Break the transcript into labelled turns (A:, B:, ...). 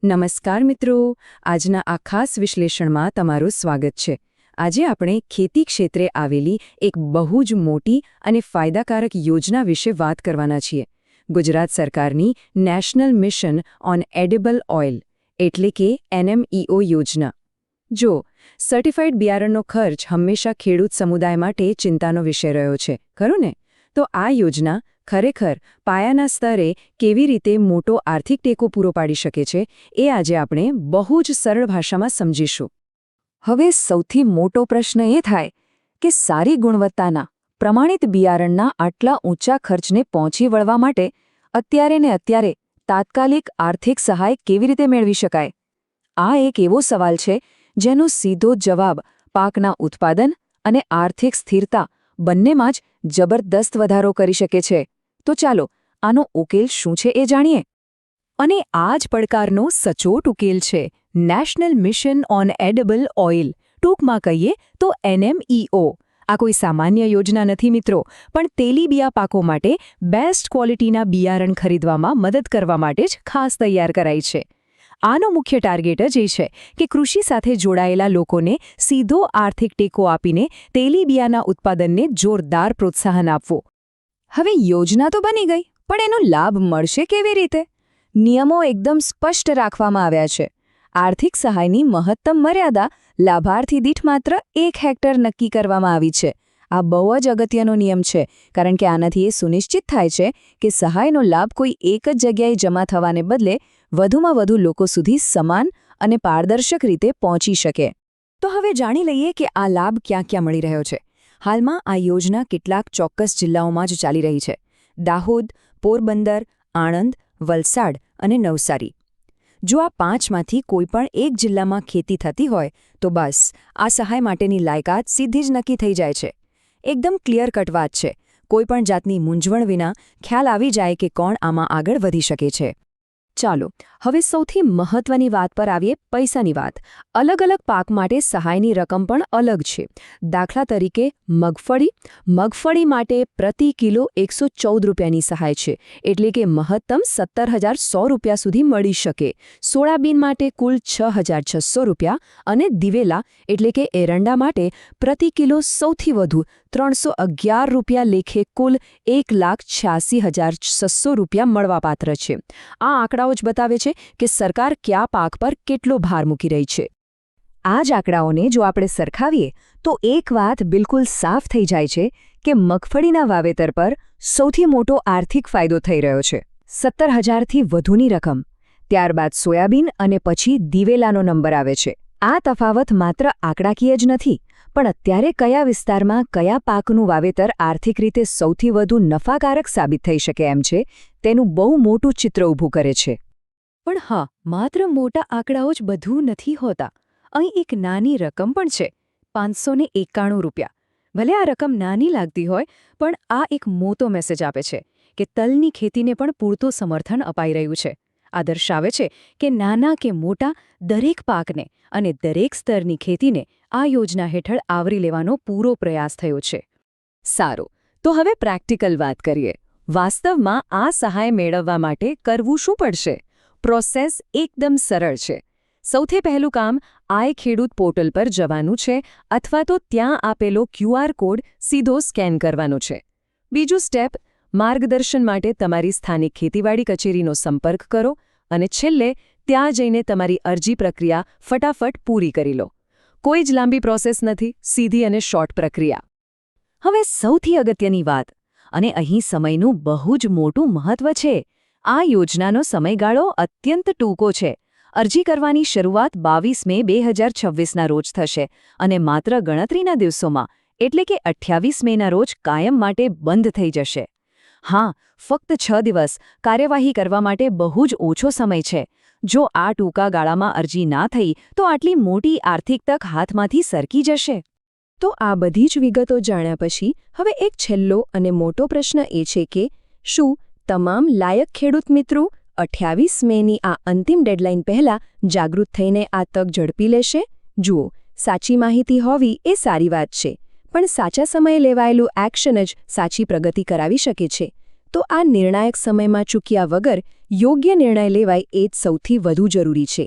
A: નમસ્કાર મિત્રો, આજના આ ખાસ વિશ્લેષણમાં તમારું સ્વાગત છે। આજે આપણે ખેતી ક્ષેત્રે આવેલી એક બહુ જ મોટી અને ફાયદાકારક યોજના વિશે વાત કરવાના છીએ। ગુજરાત સરકારની national mission on edible oil એટલે કે NMEO યોજના। જો સર્ટિફાઇડ બિયારણનો ખર્ચ હંમેશા ખેડૂત સમુદાય માટે ચિંતાનો વિષય રહ્યો છે, ખરું ને? તો આ યોજના ખરેખર પાયાના સ્તરે કેવી રીતે મોટો આર્થિક ટેકો પૂરો પાડી શકે છે એ આજે આપણે બહુ જ સરળ ભાષામાં સમજીશું। હવે સૌથી મોટો પ્રશ્ન એ થાય કે સારી ગુણવત્તાના પ્રમાણિત બિયારણના આટલા ઊંચા ખર્ચને પહોંચી વળવા માટે અત્યારે તાત્કાલિક આર્થિક સહાય કેવી રીતે મેળવી શકાય? આ એક એવો સવાલ છે જેનો સીધો જવાબ પાકના ઉત્પાદન અને આર્થિક સ્થિરતા બંનેમાં જ જબરદસ્ત વધારો કરી શકે છે। તો ચાલો આનો ઉકેલ શું છે એ જાણીએ। અને આ જ પડકારનો સચોટ ઉકેલ છે national mission on edible oil, ટૂંકમાં કહીએ તો NMEO। આ કોઈ સામાન્ય યોજના નથી મિત્રો, પણ તેલીબિયા પાકો માટે બેસ્ટ ક્વોલિટીના બિયારણ ખરીદવામાં મદદ કરવા માટે જ ખાસ તૈયાર કરાઈ છે। આનો મુખ્ય ટાર્ગેટ જ એ છે કે કૃષિ સાથે જોડાયેલા લોકોને સીધો આર્થિક ટેકો આપીને તેલીબિયાના ઉત્પાદનને જોરદાર પ્રોત્સાહન આપવું। હવે યોજના તો બની ગઈ, પણ એનો લાભ મળશે કેવી રીતે? નિયમો એકદમ સ્પષ્ટ રાખવામાં આવ્યા છે। આર્થિક સહાયની મહત્તમ મર્યાદા લાભાર્થી દીઠ માત્ર 1 હેક્ટર નક્કી કરવામાં આવી છે। આ બહુ જ અગત્યનો નિયમ છે, કારણ કે આનાથી એ સુનિશ્ચિત થાય છે કે સહાયનો લાભ કોઈ એક જ જગ્યાએ જમા થવાને બદલે વધુમાં વધુ લોકો સુધી સમાન અને પારદર્શક રીતે પહોંચી શકે। તો હવે જાણી લઈએ કે આ લાભ ક્યાં ક્યાં મળી રહ્યો છે। હાલમાં આ યોજના કેટલાક ચોક્કસ જિલ્લાઓમાં જ ચાલી રહી છે: દાહોદ, પોરબંદર, આણંદ, વલસાડ અને નવસારી। જો આ 5માંથી કોઈપણ એક જિલ્લામાં ખેતી થતી હોય તો બસ આ સહાય માટેની લાયકાત સીધી જ નક્કી થઈ જાય છે। એકદમ ક્લિયર કટ વાત છે, કોઈપણ જાતની મૂંઝવણ વિના ખ્યાલ આવી જાય કે કોણ આમાં આગળ વધી શકે છે। ચાલો હવે સૌથી મહત્વની વાત પર આવીએ, પૈસાની વાત। અલગ અલગ પાક માટે સહાયની રકમ પણ અલગ છે। દાખલા તરીકે મગફળી માટે પ્રતિ કિલો 114 રૂપિયાની સહાય છે, એટલે કે મહત્તમ 17,100 રૂપિયા સુધી મળી શકે। સોયાબીન માટે કુલ 6,600 રૂપિયા અને દિવેલા એટલે કે એરંડા માટે પ્રતિ કિલો સૌથી વધુ 311 રૂપિયા લેખે કુલ 1,86,600 રૂપિયા મળવાપાત્ર છે। આ આંકડાઓ જ બતાવે છે કે સરકાર કયા પાક પર કેટલો ભાર મૂકી રહી છે। આ જ આંકડાઓને જો આપણે સરખાવીએ તો એક વાત બિલકુલ સાફ થઈ જાય છે કે મગફળીના વાવેતર પર સૌથી મોટો આર્થિક ફાયદો થઈ રહ્યો છે, 17,000થી વધુની રકમ। ત્યારબાદ સોયાબીન અને પછી દિવેલાનો નંબર આવે છે। આ તફાવત માત્ર આંકડાકીય જ નથી, પણ અત્યારે કયા વિસ્તારમાં કયા પાકનું વાવેતર આર્થિક રીતે સૌથી વધુ નફાકારક સાબિત થઈ શકે એમ છે તેનું બહુ મોટું ચિત્ર ઊભું કરે છે। પણ હા, માત્ર મોટા આંકડાઓ જ બધું નથી હોતા। અહીં એક નાની રકમ પણ છે, 591 રૂપિયા। ભલે આ રકમ નાની લાગતી હોય, પણ આ એક મોટો મેસેજ આપે છે કે તલની ખેતીને પણ પૂરતું સમર્થન અપાઈ રહ્યું છે। આ દર્શાવે છે કે નાના કે મોટા દરેક પાકને અને દરેક સ્તરની ખેતીને આ યોજના હેઠળ આવરી લેવાનો પૂરો પ્રયાસ થયો છે। સારું, તો હવે પ્રેક્ટિકલ વાત કરીએ। વાસ્તવમાં આ સહાય મેળવવા માટે કરવું શું પડશે? પ્રોસેસ એકદમ સરળ છે। સૌથી પહેલું કામ આઈ ખેડૂત પોર્ટલ પર જવાનું છે અથવા તો ત્યાં આપેલો QR કોડ સીધો સ્કેન કરવાનો છે। બીજું સ્ટેપ, માર્ગદર્શન માટે તમારી સ્થાનિક ખેતીવાડી કચેરીનો સંપર્ક કરો અને છેલ્લે ત્યાં જઈને તમારી અરજી પ્રક્રિયા ફટાફટ પૂરી કરી લો। કોઈ જ લાંબી પ્રોસેસ નથી, સીધી અને શોર્ટ પ્રક્રિયા। હવે સૌથી અગત્યની વાત, અને અહીં સમયનું બહુ જ મોટું મહત્વ છે। આ યોજનાનો સમયગાળો અત્યંત ટૂંકો છે। અરજી કરવાની શરૂઆત 22 મે 2026ના રોજ થશે અને માત્ર ગણતરીના દિવસોમાં એટલે કે 28 મેના રોજ કાયમ માટે બંધ થઈ જશે। હા, ફક્ત 6 દિવસ કાર્યવાહી કરવા માટે બહુ જ ઓછો સમય છે। જો આ ટૂંકા ગાળામાં અરજી ના થઈ તો આટલી મોટી આર્થિક તક હાથમાંથી સરકી જશે। તો આ બધી જ વિગતો જાણ્યા પછી હવે એક છેલ્લો અને મોટો પ્રશ્ન એ છે કે શું તમામ લાયક ખેડૂત મિત્રો 28 મેની આ અંતિમ ડેડલાઇન પહેલાં જાગૃત થઈને આ તક ઝડપી લેશે? જુઓ, સાચી માહિતી હોવી એ સારી વાત છે, પણ સાચા સમયે લેવાયેલું એક્શન જ સાચી પ્રગતિ કરાવી શકે છે। તો આ નિર્ણાયક સમયમાં ચૂક્યા વગર યોગ્ય નિર્ણય લેવાય એ જ સૌથી વધુ જરૂરી છે